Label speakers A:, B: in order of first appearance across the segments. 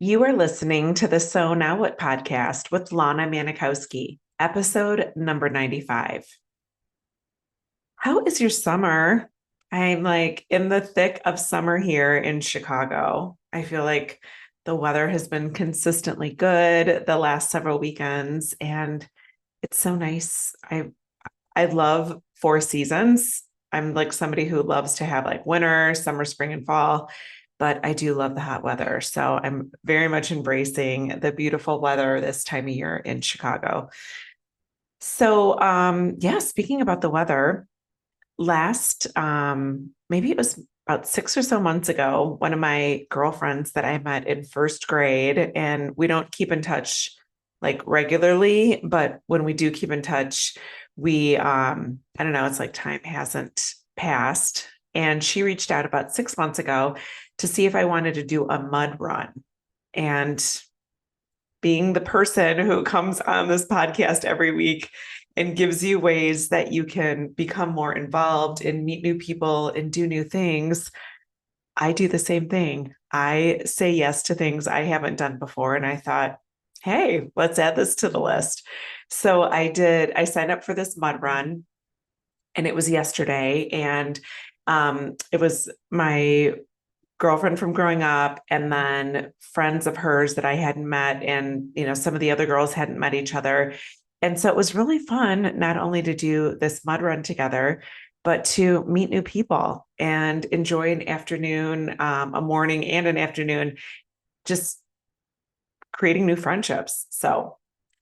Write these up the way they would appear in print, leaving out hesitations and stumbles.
A: You are listening to the So Now What podcast with Lana Manikowski, episode number 95. How is your summer? I'm like in the thick of summer here in Chicago. I feel like the weather has been consistently good the last several weekends, and it's so nice. I love four seasons. I'm like somebody who loves to have like winter, summer, spring, and fall, but I do love the hot weather. So I'm very much embracing the beautiful weather this time of year in Chicago. So, yeah, speaking about the weather, maybe it was about 6 or so months ago, one of my girlfriends that I met in first grade, and we don't keep in touch like regularly, but when we do keep in touch, I don't know, it's like time hasn't passed. And she reached out about 6 months ago to see if I wanted to do a mud run. And being the person who comes on this podcast every week and gives you ways that you can become more involved and meet new people and do new things, I do the same thing. I say yes to things I haven't done before. And I thought, hey, let's add this to the list. So I signed up for this mud run, and it was yesterday. And it was my girlfriend from growing up, and then friends of hers that I hadn't met, and some of the other girls hadn't met each other. And so it was really fun not only to do this mud run together, but to meet new people and enjoy an afternoon, a morning and an afternoon, just creating new friendships. So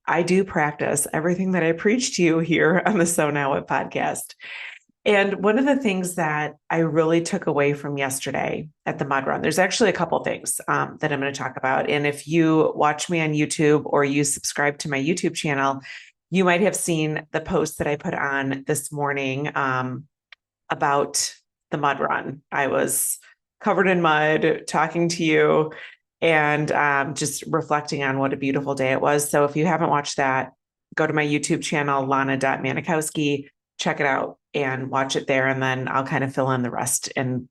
A: I do practice everything that I preach to you here on the So Now It podcast. And one of the things that I really took away from yesterday at the mud run, there's actually a couple of things that I'm going to talk about. And if you watch me on YouTube or you subscribe to my YouTube channel, you might have seen the post that I put on this morning about the mud run. I was covered in mud talking to you and just reflecting on what a beautiful day it was. So if you haven't watched that, go to my YouTube channel, lana.manikowski, check it out and watch it there. And then I'll kind of fill in the rest and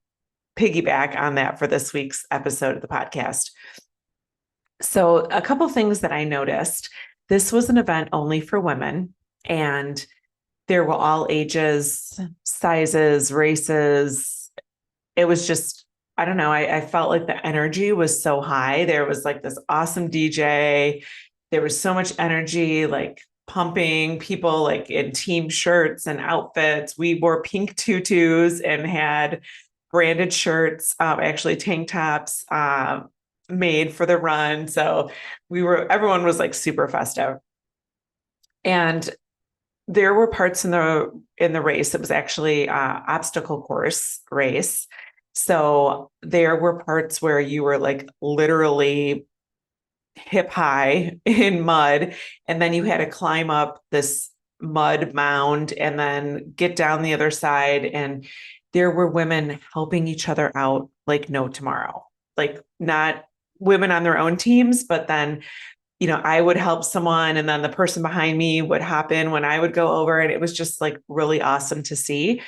A: piggyback on that for this week's episode of the podcast. So a couple things that I noticed. This was an event only for women, and there were all ages, sizes, races. It was just, I don't know, I felt like the energy was so high. There was like this awesome DJ. There was so much energy, like pumping, people like in team shirts and outfits. We wore pink tutus and had branded shirts, actually tank tops made for the run. So everyone was like super festive. And there were parts in the race. It was actually obstacle course race. So there were parts where you were like literally hip high in mud, and then you had to climb up this mud mound and then get down the other side. And there were women helping each other out like no tomorrow, like not women on their own teams, but then I would help someone, and then the person behind me would hop in when I would go over. And it was just like really awesome to see.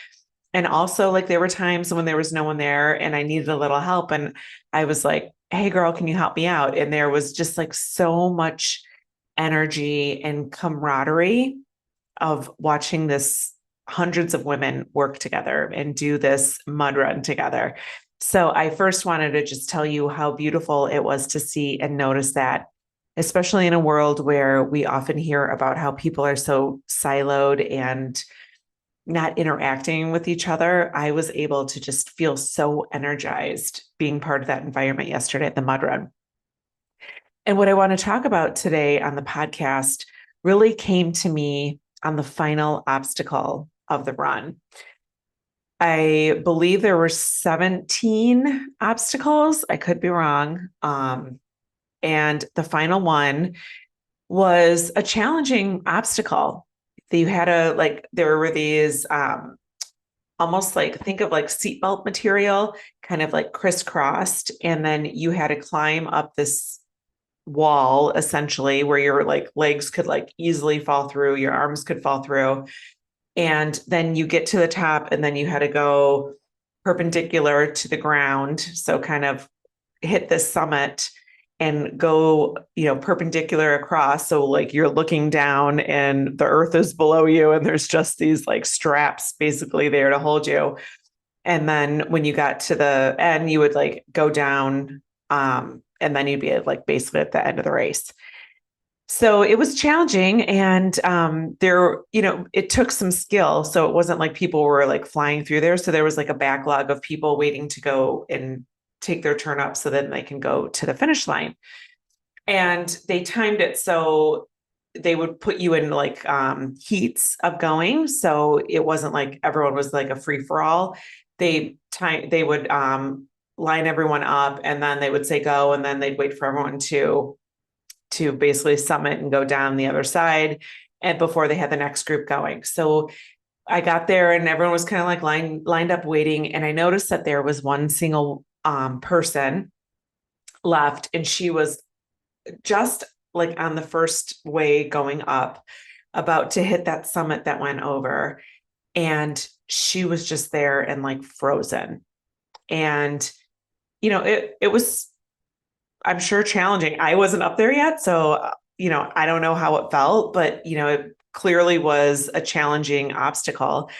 A: And also, like, there were times when there was no one there and I needed a little help. And I was like, hey, girl, can you help me out? And there was just like so much energy and camaraderie of watching this hundreds of women work together and do this mud run together. So I first wanted to just tell you how beautiful it was to see and notice that, especially in a world where we often hear about how people are so siloed and not interacting with each other. I was able to just feel so energized being part of that environment yesterday at the mud run. And what I want to talk about today on the podcast really came to me on the final obstacle of the run. I believe there were 17 obstacles. I could be wrong. And the final one was a challenging obstacle that you had to like, there were these almost like, think of like seatbelt material, kind of like crisscrossed. And then you had to climb up this wall essentially where your like legs could like easily fall through, your arms could fall through. And then you get to the top, and then you had to go perpendicular to the ground. So kind of hit the summit. and go, perpendicular across. So like you're looking down and the earth is below you and there's just these like straps basically there to hold you. And then when you got to the end, you would like go down, and then you'd be like basically at the end of the race. So it was challenging, and it took some skill. So it wasn't like people were like flying through there. So there was like a backlog of people waiting to go and take their turn up so then they can go to the finish line. And they timed it so they would put you in like heats of going. So it wasn't like everyone was like a free for all. They would line everyone up, and then they would say go, and then they'd wait for everyone to basically summit and go down the other side, and before they had the next group going. So I got there and everyone was kind of like lined up waiting. And I noticed that there was one single person left, and she was just like on the first way going up, about to hit that summit that went over. And she was just there and like frozen. And, it was, I'm sure, challenging. I wasn't up there yet. So, I don't know how it felt, but, it clearly was a challenging obstacle.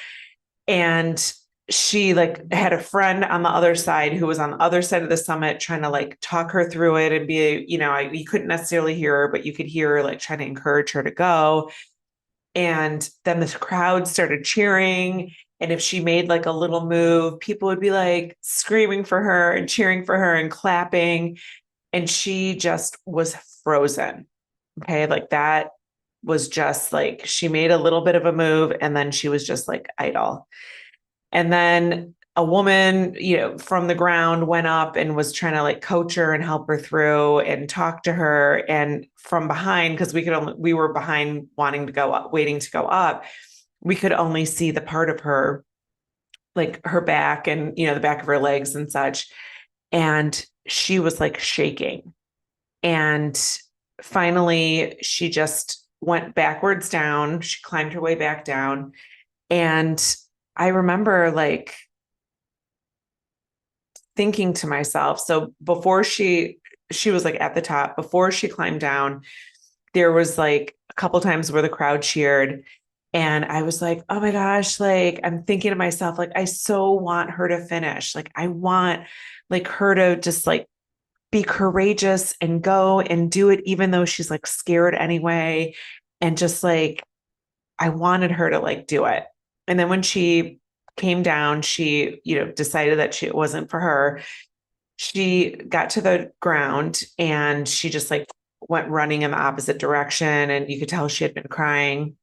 A: And she like had a friend on the other side who was on the other side of the summit trying to like talk her through it and be, you couldn't necessarily hear her, but you could hear her like trying to encourage her to go. And then the crowd started cheering. And if she made like a little move, people would be like screaming for her and cheering for her and clapping. And she just was frozen. Okay. Like that was just like, she made a little bit of a move and then she was just like idle. And then a woman, from the ground went up and was trying to like coach her and help her through and talk to her. And from behind, because we were behind wanting to go up, waiting to go up, we could only see the part of her, like her back and, the back of her legs and such. And she was like shaking. And finally, she just went backwards down. She climbed her way back down. And I remember like thinking to myself, so before she was like at the top, before she climbed down, there was like a couple times where the crowd cheered. And I was like, oh my gosh, like I'm thinking to myself, like, I so want her to finish. Like, I want like her to just like be courageous and go and do it, even though she's like scared anyway. And just like, I wanted her to like do it. And then when she came down, she, decided that it wasn't for her. She got to the ground and she just like went running in the opposite direction. And you could tell she had been crying.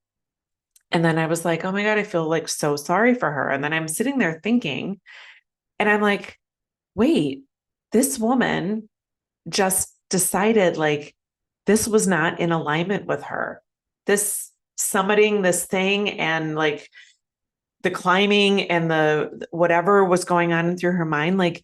A: And then I was like, oh my God, I feel like so sorry for her. And then I'm sitting there thinking, and I'm like, wait, this woman just decided like this was not in alignment with her. This summiting this thing and like the climbing and the whatever was going on through her mind, like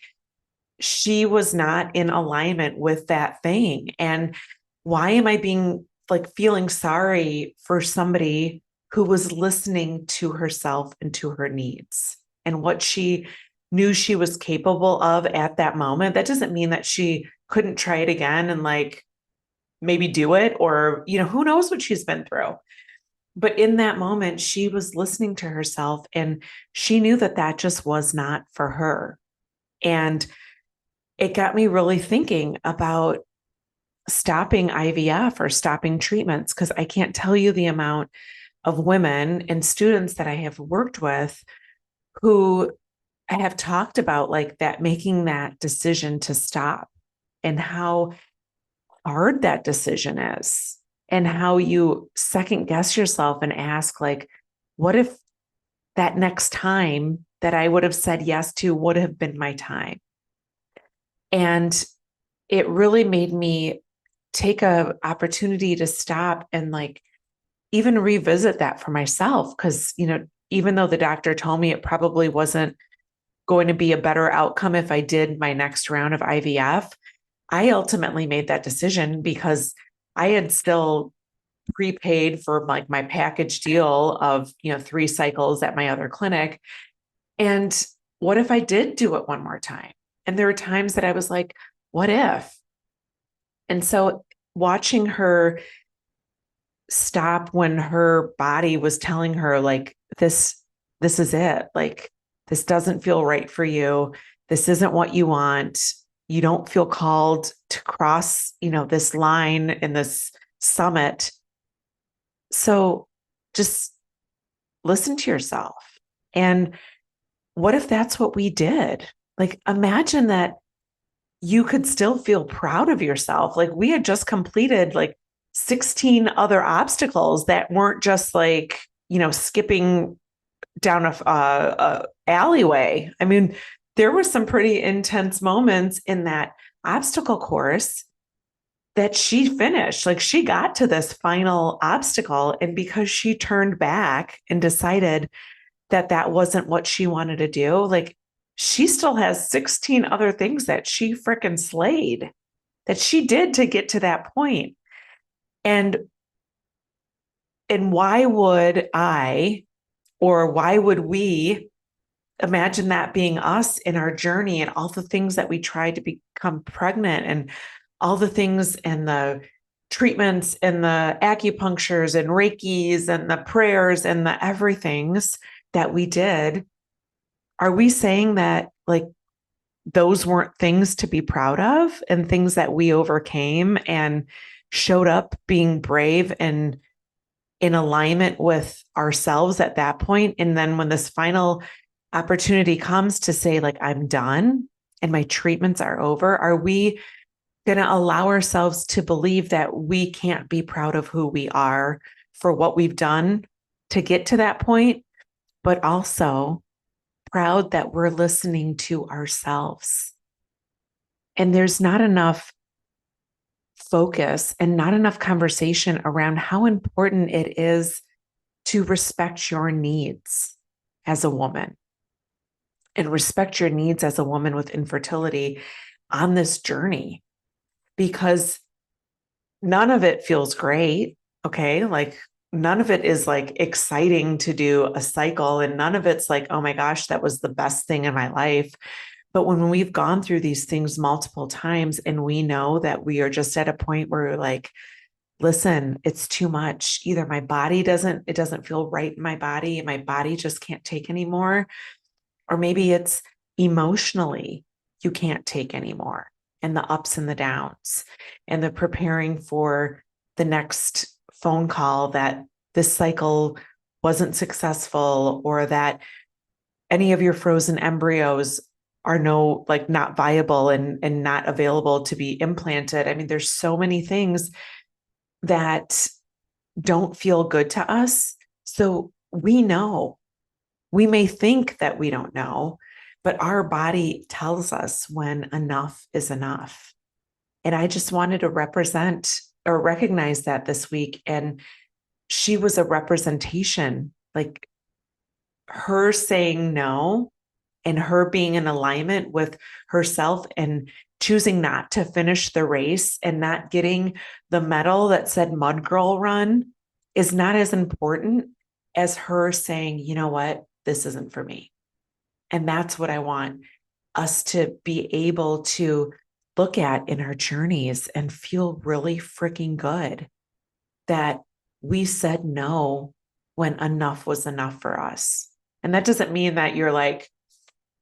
A: she was not in alignment with that thing. And why am I being like feeling sorry for somebody who was listening to herself and to her needs and what she knew she was capable of at that moment? That doesn't mean that she couldn't try it again and like maybe do it, or, who knows what she's been through. But in that moment, she was listening to herself and she knew that that just was not for her. And it got me really thinking about stopping IVF or stopping treatments, because I can't tell you the amount of women and students that I have worked with who have talked about like that, making that decision to stop, and how hard that decision is, and how you second guess yourself and ask like, what if that next time that I would have said yes to would have been my time? And it really made me take a opportunity to stop and like even revisit that for myself. Cause, even though the doctor told me it probably wasn't going to be a better outcome if I did my next round of IVF, I ultimately made that decision because I had still prepaid for like my package deal of, 3 cycles at my other clinic. And what if I did do it one more time? And there were times that I was like, what if? And so watching her stop when her body was telling her like this is it, like this doesn't feel right for you, this isn't what you want, you don't feel called to cross, this line in this summit. So just listen to yourself. And what if that's what we did? Like imagine that you could still feel proud of yourself. Like we had just completed like 16 other obstacles that weren't just like, skipping down a alleyway. I mean, there were some pretty intense moments in that obstacle course that she finished. Like she got to this final obstacle. And because she turned back and decided that that wasn't what she wanted to do, like she still has 16 other things that she freaking slayed, that she did to get to that point. And why would I, or why would we imagine that being us in our journey and all the things that we tried to become pregnant and all the things and the treatments and the acupunctures and Reikis and the prayers and the everythings that we did? Are we saying that like those weren't things to be proud of and things that we overcame and showed up being brave and in alignment with ourselves at that point? And then when this final opportunity comes to say, like, I'm done and my treatments are over, are we going to allow ourselves to believe that we can't be proud of who we are for what we've done to get to that point, but also proud that we're listening to ourselves? And there's not enough focus and not enough conversation around how important it is to respect your needs as a woman and respect your needs as a woman with infertility on this journey, because none of it feels great. Okay. Like none of it is like exciting to do a cycle, and none of it's like, oh my gosh, that was the best thing in my life. But when we've gone through these things multiple times and we know that we are just at a point where we're like, listen, it's too much. Either it doesn't feel right in my body just can't take anymore. Or maybe it's emotionally, you can't take anymore, and the ups and the downs and the preparing for the next phone call that this cycle wasn't successful, or that any of your frozen embryos are not viable and not available to be implanted. I mean, there's so many things that don't feel good to us. So we may think that we don't know, but our body tells us when enough is enough. And I just wanted to represent or recognize that this week. And she was a representation, like her saying no and her being in alignment with herself and choosing not to finish the race and not getting the medal that said Mud Girl Run is not as important as her saying, you know what, this isn't for me. And that's what I want us to be able to look at in our journeys and feel really freaking good that we said no when enough was enough for us. And that doesn't mean that you're like,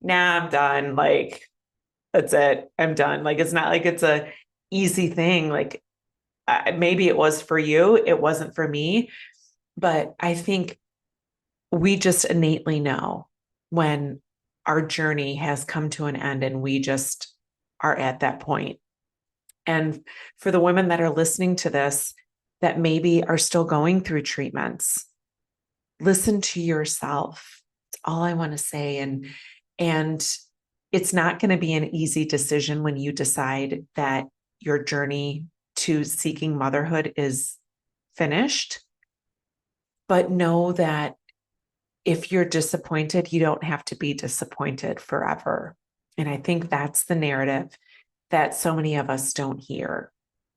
A: nah, I'm done. Like, that's it. I'm done. Like, it's not like it's a easy thing. Like, maybe it was for you. It wasn't for me. But I think we just innately know when our journey has come to an end and we just are at that point. And for the women that are listening to this, that maybe are still going through treatments, listen to yourself. That's all I want to say. And it's not going to be an easy decision when you decide that your journey to seeking motherhood is finished. But know that if you're disappointed, you don't have to be disappointed forever. And I think that's the narrative that so many of us don't hear.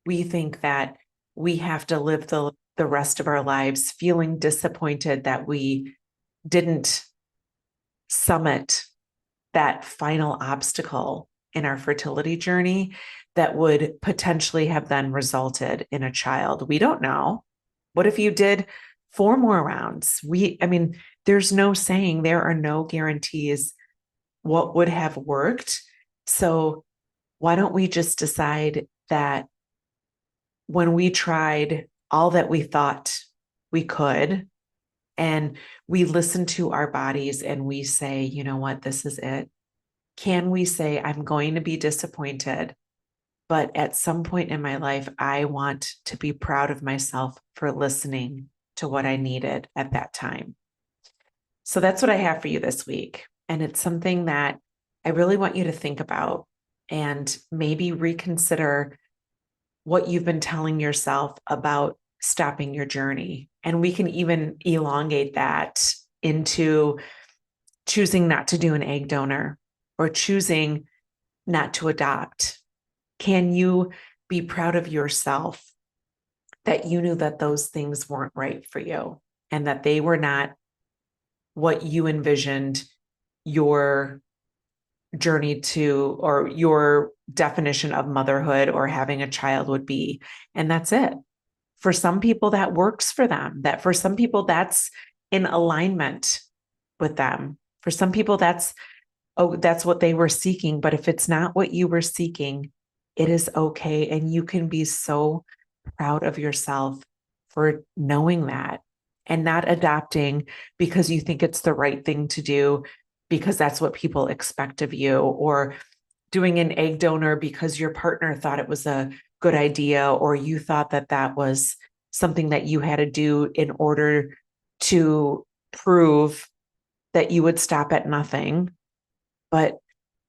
A: We think that we have to live the rest of our lives feeling disappointed that we didn't summit that final obstacle in our fertility journey. that would potentially have then resulted in a child. We don't know. What if you did 4 more rounds? There's no saying, there are no guarantees what would have worked. So why don't we just decide that when we tried all that we thought we could, and we listen to our bodies and we say, you know what, this is it. Can we say, I'm going to be disappointed, but at some point in my life, I want to be proud of myself for listening to what I needed at that time. So that's what I have for you this week. And it's something that I really want you to think about and maybe reconsider what you've been telling yourself about stopping your journey. And we can even elongate that into choosing not to do an egg donor or choosing not to adopt. Can you be proud of yourself that you knew that those things weren't right for you and that they were not what you envisioned your journey to, or your definition of motherhood or having a child would be? And that's it. For some people, that works for them. That for some people, that's in alignment with them. For some people, that's what they were seeking. But if it's not what you were seeking, it is okay. And you can be so proud of yourself for knowing that and not adopting because you think it's the right thing to do, because that's what people expect of you, or doing an egg donor because your partner thought it was a good idea, or you thought that that was something that you had to do in order to prove that you would stop at nothing, but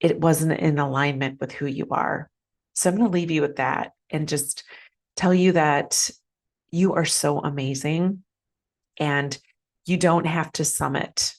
A: it wasn't in alignment with who you are. So I'm going to leave you with that and just tell you that you are so amazing, and you don't have to summit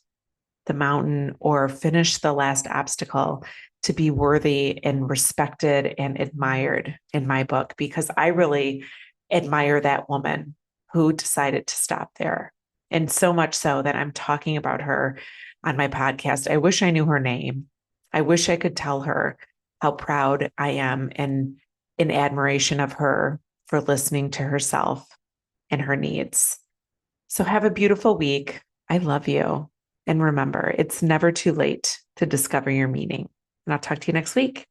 A: the mountain or finish the last obstacle to be worthy and respected and admired in my book, because I really admire that woman who decided to stop there. And so much so that I'm talking about her on my podcast. I wish I knew her name. I wish I could tell her how proud I am and in admiration of her for listening to herself and her needs. So have a beautiful week. I love you. And remember, it's never too late to discover your meaning. And I'll talk to you next week.